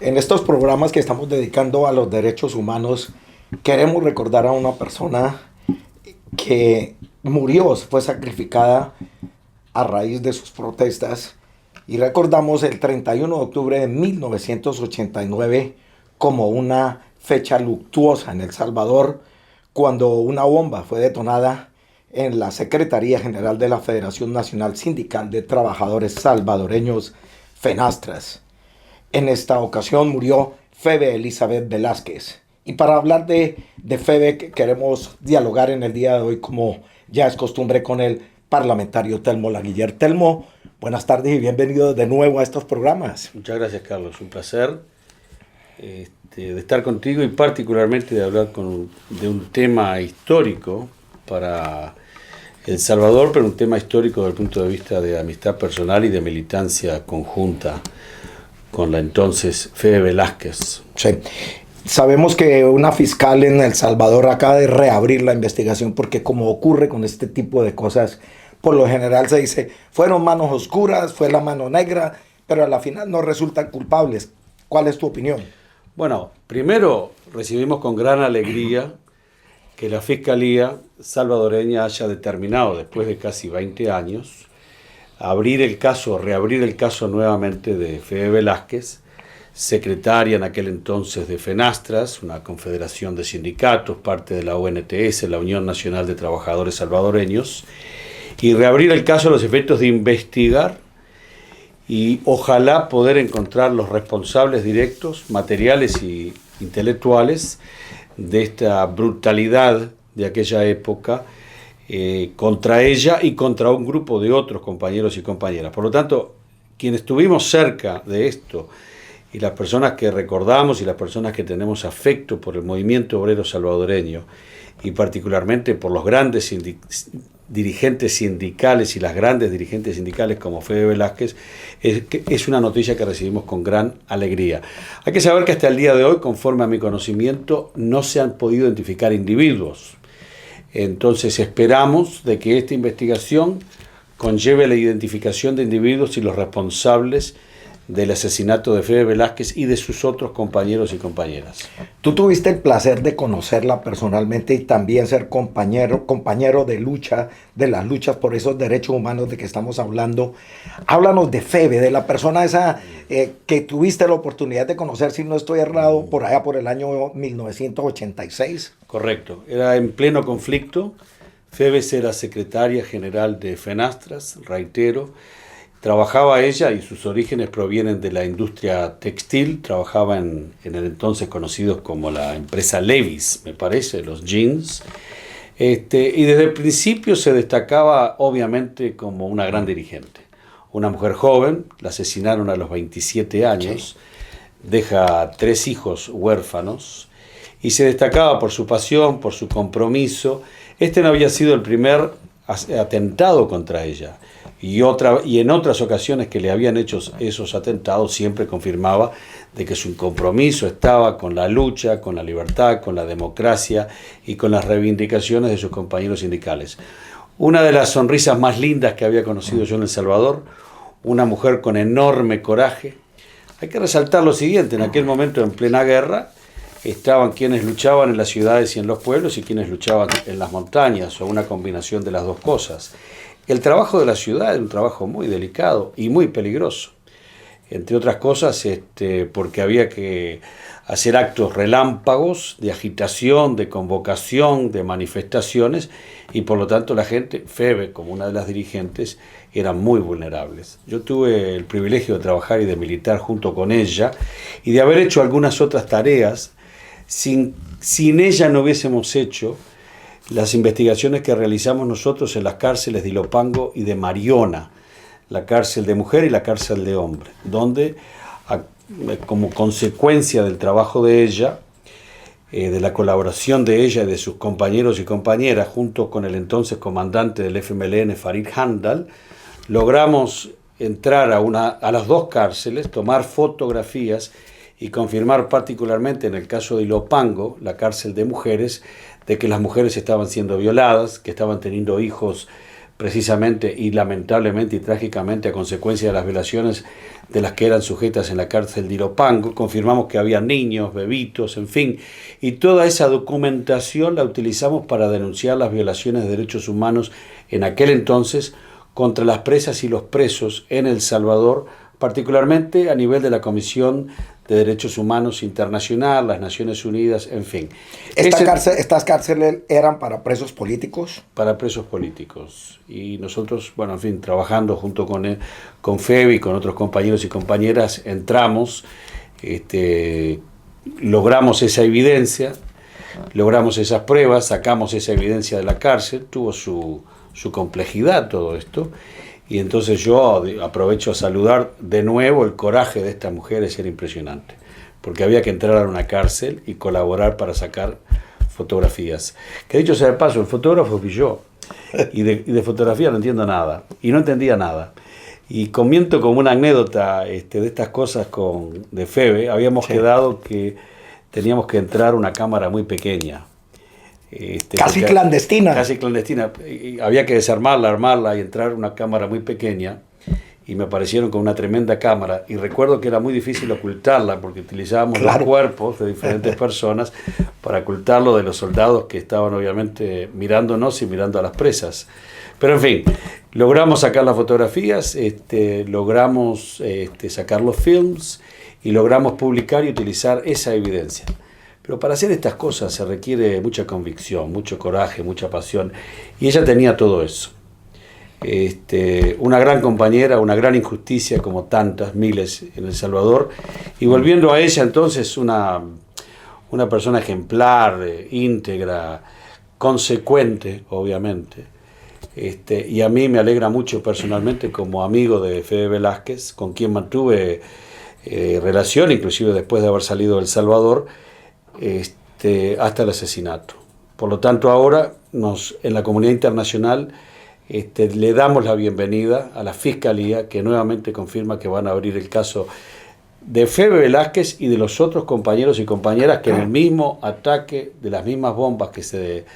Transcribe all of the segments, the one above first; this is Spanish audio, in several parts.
En estos programas que estamos dedicando a los derechos humanos, queremos recordar a una persona que murió, fue sacrificada a raíz de sus protestas y recordamos el 31 de octubre de 1989 como una fecha luctuosa en El Salvador, cuando una bomba fue detonada en la Secretaría General de la Federación Nacional Sindical de Trabajadores Salvadoreños, FENASTRAS. En esta ocasión murió Febe Elizabeth Velázquez. Y para hablar de Febe queremos dialogar en el día de hoy, como ya es costumbre, con el parlamentario Telmo Laguiller. Telmo, buenas tardes y bienvenido de nuevo a estos programas. Muchas gracias, Carlos. Un placer de estar contigo y particularmente de hablar de un tema histórico para El Salvador, pero un tema histórico desde el punto de vista de amistad personal y de militancia conjunta con la entonces Febe Velázquez. Sí. Sabemos que una fiscal en El Salvador acaba de reabrir la investigación porque, como ocurre con este tipo de cosas, por lo general se dice, fueron manos oscuras, fue la mano negra, pero a la final no resultan culpables. ¿Cuál es tu opinión? Bueno, primero recibimos con gran alegría que la Fiscalía salvadoreña haya determinado, después de casi 20 años, reabrir el caso nuevamente de Febe Velázquez, secretaria en aquel entonces de FENASTRAS, una confederación de sindicatos, parte de la UNTS, la Unión Nacional de Trabajadores Salvadoreños, y reabrir el caso a los efectos de investigar y ojalá poder encontrar los responsables directos, materiales y intelectuales de esta brutalidad de aquella época contra ella y contra un grupo de otros compañeros y compañeras. Por lo tanto, quienes estuvimos cerca de esto y las personas que recordamos y las personas que tenemos afecto por el movimiento obrero salvadoreño y particularmente por los grandes dirigentes sindicales y las grandes dirigentes sindicales como Febe Velázquez, es una noticia que recibimos con gran alegría. Hay que saber que hasta el día de hoy, conforme a mi conocimiento, no se han podido identificar individuos. Entonces esperamos de que esta investigación conlleve la identificación de individuos y los responsables del asesinato de Febe Velázquez y de sus otros compañeros y compañeras. Tú tuviste el placer de conocerla personalmente y también ser compañero de lucha, de las luchas por esos derechos humanos de que estamos hablando. Háblanos de Febe, de la persona esa que tuviste la oportunidad de conocer, si no estoy errado, por allá por el año 1986. Correcto, era en pleno conflicto. Febe era secretaria general de FENASTRAS, reitero. Trabajaba ella y sus orígenes provienen de la industria textil, trabajaba en el entonces conocidos como la empresa Levi's, me parece, los jeans, y desde el principio se destacaba obviamente como una gran dirigente. Una mujer joven, la asesinaron a los 27 años, deja 3 hijos huérfanos y se destacaba por su pasión, por su compromiso. Este no había sido el primer atentado contra ella. Y en otras ocasiones que le habían hecho esos atentados siempre confirmaba de que su compromiso estaba con la lucha, con la libertad, con la democracia y con las reivindicaciones de sus compañeros sindicales. Una de las sonrisas más lindas que había conocido yo en El Salvador, una mujer con enorme coraje. Hay que resaltar lo siguiente, en aquel momento en plena guerra estaban quienes luchaban en las ciudades y en los pueblos y quienes luchaban en las montañas, o una combinación de las dos cosas. El trabajo de la ciudad era un trabajo muy delicado y muy peligroso, entre otras cosas porque había que hacer actos relámpagos de agitación, de convocación, de manifestaciones, y por lo tanto la gente, Febe como una de las dirigentes, eran muy vulnerables. Yo tuve el privilegio de trabajar y de militar junto con ella y de haber hecho algunas otras tareas. Sin ella no hubiésemos hecho las investigaciones que realizamos nosotros en las cárceles de Ilopango y de Mariona, la cárcel de mujer y la cárcel de hombre, donde como consecuencia del trabajo de ella, de la colaboración de ella y de sus compañeros y compañeras, junto con el entonces comandante del FMLN, Farid Handal, logramos entrar a las 2 cárceles, tomar fotografías y confirmar particularmente en el caso de Ilopango, la cárcel de mujeres, de que las mujeres estaban siendo violadas, que estaban teniendo hijos precisamente y lamentablemente y trágicamente a consecuencia de las violaciones de las que eran sujetas en la cárcel de Ilopango. Confirmamos que había niños, bebitos, en fin, y toda esa documentación la utilizamos para denunciar las violaciones de derechos humanos en aquel entonces contra las presas y los presos en El Salvador, particularmente a nivel de la Comisión de Derechos Humanos Internacional, las Naciones Unidas, en fin. ¿Estas cárceles eran para presos políticos? Para presos políticos. Y nosotros, bueno, en fin, trabajando junto con FEBE y con otros compañeros y compañeras, entramos, logramos esa evidencia, logramos esas pruebas, sacamos esa evidencia de la cárcel, tuvo su complejidad todo esto. Y entonces yo aprovecho a saludar de nuevo el coraje de estas mujeres, era impresionante, porque había que entrar a una cárcel y colaborar para sacar fotografías. Que dicho sea de paso, el fotógrafo fui yo, y de fotografía no entiendo nada, y no entendía nada. Y comento como una anécdota de estas cosas de FEBE, habíamos quedado que teníamos que entrar una cámara muy pequeña. Casi clandestina. Casi clandestina. Había que desarmarla, armarla y entrar una cámara muy pequeña. Y me aparecieron con una tremenda cámara. Y recuerdo que era muy difícil ocultarla porque utilizábamos los cuerpos de diferentes personas para ocultarlo de los soldados que estaban obviamente mirándonos y mirando a las presas. Pero en fin, logramos sacar las fotografías, logramos sacar los films y logramos publicar y utilizar esa evidencia. Pero para hacer estas cosas se requiere mucha convicción, mucho coraje, mucha pasión. Y ella tenía todo eso. Una gran compañera, una gran injusticia como tantas, miles en El Salvador. Y volviendo a ella entonces, una persona ejemplar, íntegra, consecuente, obviamente. Y a mí me alegra mucho personalmente como amigo de Fede Velázquez, con quien mantuve relación, inclusive después de haber salido de El Salvador, hasta el asesinato. Por lo tanto, ahora en la comunidad internacional le damos la bienvenida a la Fiscalía, que nuevamente confirma que van a abrir el caso de Fede Velázquez y de los otros compañeros y compañeras que en el mismo ataque de las mismas bombas que se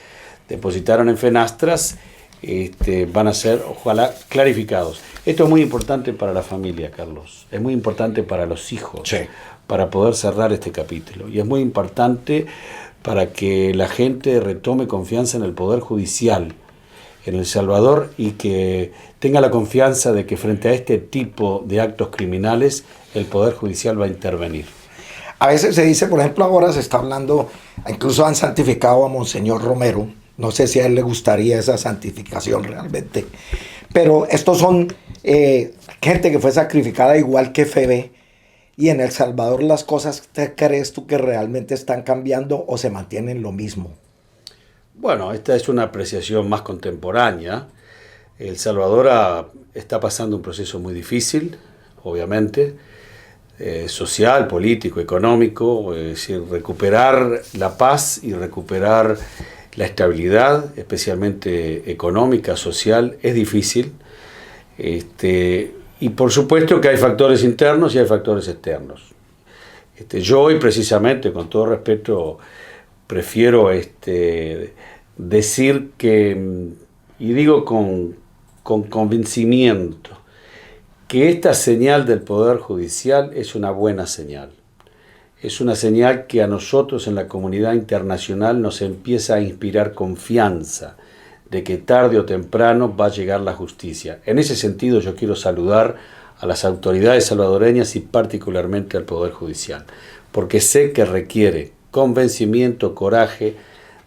depositaron en Fenastras van a ser, ojalá, clarificados. Esto es muy importante para la familia, Carlos. Es muy importante para los hijos. Sí. Para poder cerrar este capítulo. Y es muy importante para que la gente retome confianza en el Poder Judicial en El Salvador y que tenga la confianza de que frente a este tipo de actos criminales el Poder Judicial va a intervenir. A veces se dice, por ejemplo, ahora se está hablando, incluso han santificado a Monseñor Romero, no sé si a él le gustaría esa santificación realmente, pero estos son gente que fue sacrificada igual que Febe. ¿Y en El Salvador las cosas, crees tú que realmente están cambiando o se mantienen lo mismo? Bueno, esta es una apreciación más contemporánea. El Salvador está pasando un proceso muy difícil, obviamente, social, político, económico, es decir, recuperar la paz y recuperar la estabilidad, especialmente económica, social, es difícil. Y por supuesto que hay factores internos y hay factores externos. Yo hoy precisamente, con todo respeto, prefiero decir que, y digo con convencimiento, que esta señal del Poder Judicial es una buena señal. Es una señal que a nosotros en la comunidad internacional nos empieza a inspirar confianza de que tarde o temprano va a llegar la justicia. En ese sentido yo quiero saludar a las autoridades salvadoreñas y particularmente al Poder Judicial, porque sé que requiere convencimiento, coraje,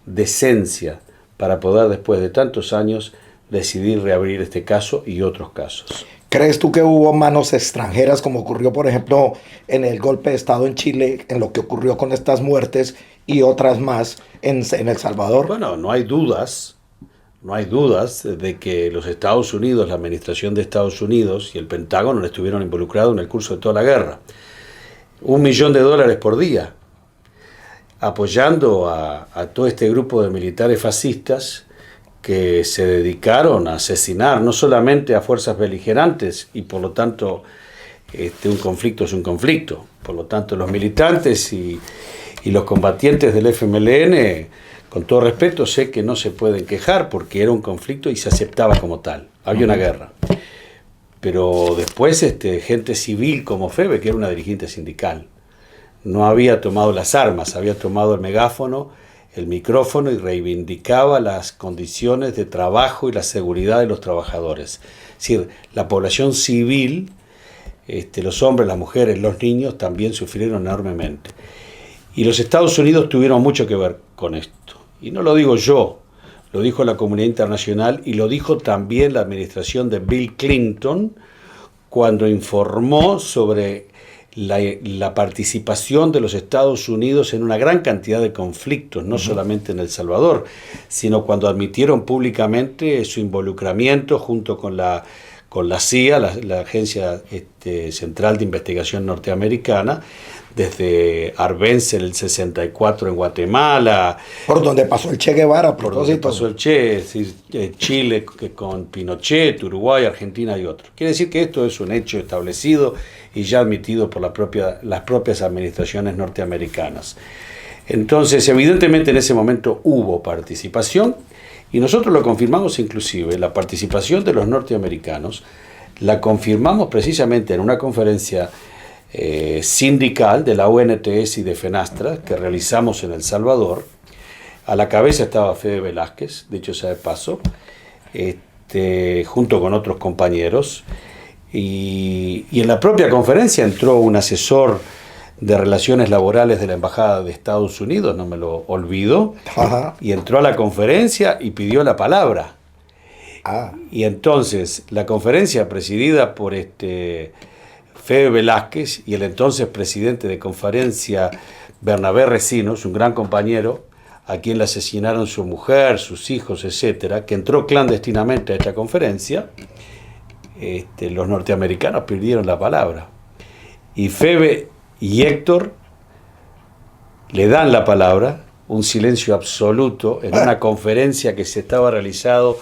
decencia para poder después de tantos años decidir reabrir este caso y otros casos. ¿Crees tú que hubo manos extranjeras como ocurrió por ejemplo en el golpe de Estado en Chile, en lo que ocurrió con estas muertes y otras más en El Salvador? Bueno, no hay dudas de que los Estados Unidos, la administración de Estados Unidos y el Pentágono estuvieron involucrados en el curso de toda la guerra. $1 millón por día, apoyando a todo este grupo de militares fascistas que se dedicaron a asesinar no solamente a fuerzas beligerantes y por lo tanto un conflicto es un conflicto. Por lo tanto los militantes y los combatientes del FMLN Con todo respeto, sé que no se pueden quejar porque era un conflicto y se aceptaba como tal. Había una guerra. Pero después gente civil como Febe, que era una dirigente sindical, no había tomado las armas, había tomado el megáfono, el micrófono y reivindicaba las condiciones de trabajo y la seguridad de los trabajadores. Es decir, la población civil, los hombres, las mujeres, los niños también sufrieron enormemente. Y los Estados Unidos tuvieron mucho que ver con esto. Y no lo digo yo, lo dijo la comunidad internacional y lo dijo también la administración de Bill Clinton cuando informó sobre la participación de los Estados Unidos en una gran cantidad de conflictos, no solamente en El Salvador, sino cuando admitieron públicamente su involucramiento junto con la CIA, la Agencia Central de Investigación Norteamericana, desde Arbenz en el 64 en Guatemala. Por donde pasó el Che Guevara, a Por donde propósito. pasó el Che, Chile con Pinochet, Uruguay, Argentina y otros. Quiere decir que esto es un hecho establecido y ya admitido por las propias administraciones norteamericanas. Entonces, evidentemente en ese momento hubo participación y nosotros lo confirmamos inclusive, la participación de los norteamericanos, la confirmamos precisamente en una conferencia sindical de la UNTS y de FENASTRA que realizamos en El Salvador. A la cabeza estaba Febe Velázquez, dicho sea de paso, junto con otros compañeros, y en la propia conferencia entró un asesor de relaciones laborales de la Embajada de Estados Unidos, no me lo olvido, y entró a la conferencia y pidió la palabra. Y entonces la conferencia presidida por Febe Velázquez y el entonces presidente de conferencia Bernabé Recinos, un gran compañero, a quien le asesinaron su mujer, sus hijos, etcétera, que entró clandestinamente a esta conferencia, los norteamericanos pidieron la palabra. Y Febe y Héctor le dan la palabra, un silencio absoluto en una conferencia que se estaba realizando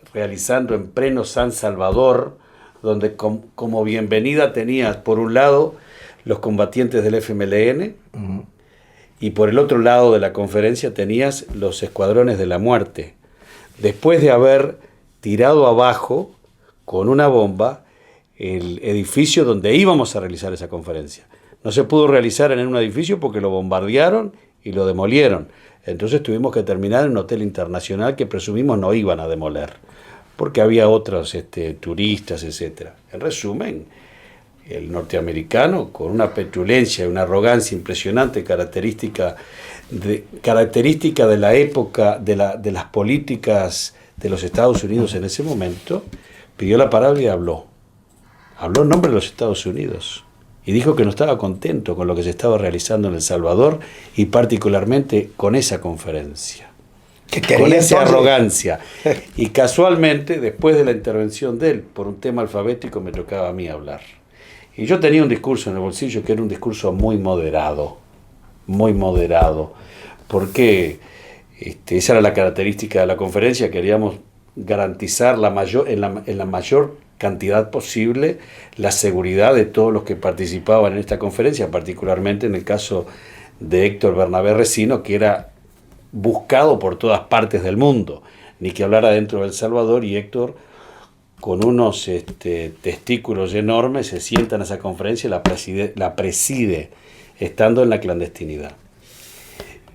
en pleno San Salvador, donde como bienvenida tenías por un lado los combatientes del FMLN y por el otro lado de la conferencia tenías los escuadrones de la muerte, después de haber tirado abajo con una bomba el edificio donde íbamos a realizar esa conferencia. No se pudo realizar en un edificio porque lo bombardearon y lo demolieron. Entonces tuvimos que terminar en un hotel internacional que presumimos no iban a demoler, porque había otros turistas, etcétera. En resumen, el norteamericano, con una petulencia y una arrogancia impresionante, característica de la época, de las políticas de los Estados Unidos en ese momento, pidió la palabra y habló. Habló en nombre de los Estados Unidos y dijo que no estaba contento con lo que se estaba realizando en El Salvador y particularmente con esa conferencia. Con esa arrogancia. Y casualmente, después de la intervención de él, por un tema alfabético, me tocaba a mí hablar. Y yo tenía un discurso en el bolsillo que era un discurso muy moderado, porque esa era la característica de la conferencia. Queríamos garantizar en la mayor cantidad posible la seguridad de todos los que participaban en esta conferencia, particularmente en el caso de Héctor Bernabé Recino, que era buscado por todas partes del mundo, ni que hablara dentro de El Salvador, y Héctor, con unos testículos enormes, se sienta en esa conferencia y la preside, estando en la clandestinidad.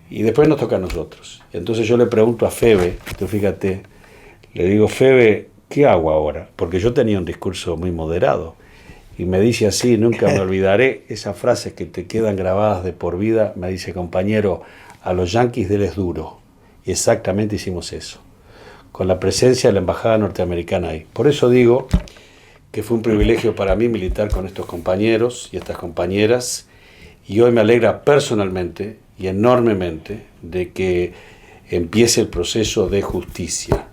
Y después nos toca a nosotros. Entonces yo le pregunto a Febe, tú fíjate, le digo, Febe, ¿qué hago ahora? Porque yo tenía un discurso muy moderado. Y me dice así, nunca me olvidaré, esas frases que te quedan grabadas de por vida, me dice, compañero, a los yanquis déles duro. Y exactamente hicimos eso, con la presencia de la embajada norteamericana ahí. Por eso digo que fue un privilegio para mí militar con estos compañeros y estas compañeras, y hoy me alegra personalmente y enormemente de que empiece el proceso de justicia.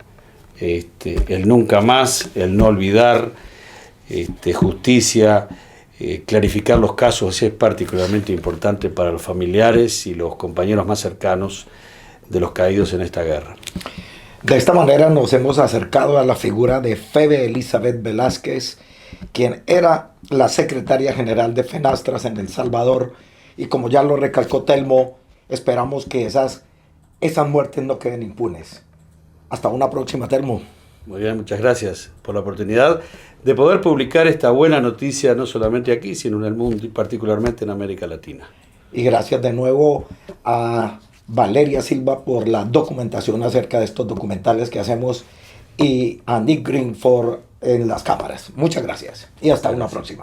El nunca más, el no olvidar, justicia, clarificar los casos es particularmente importante para los familiares y los compañeros más cercanos de los caídos en esta guerra. De esta manera nos hemos acercado a la figura de Febe Elizabeth Velázquez, quien era la secretaria general de FENASTRAS en El Salvador, y como ya lo recalcó Telmo, esperamos que esas esas muertes no queden impunes. Hasta una próxima, Termo. Muy bien, muchas gracias por la oportunidad de poder publicar esta buena noticia, no solamente aquí, sino en el mundo y particularmente en América Latina. Y gracias de nuevo a Valeria Silva por la documentación acerca de estos documentales que hacemos y a Nick Green en las cámaras. Muchas gracias y hasta una próxima.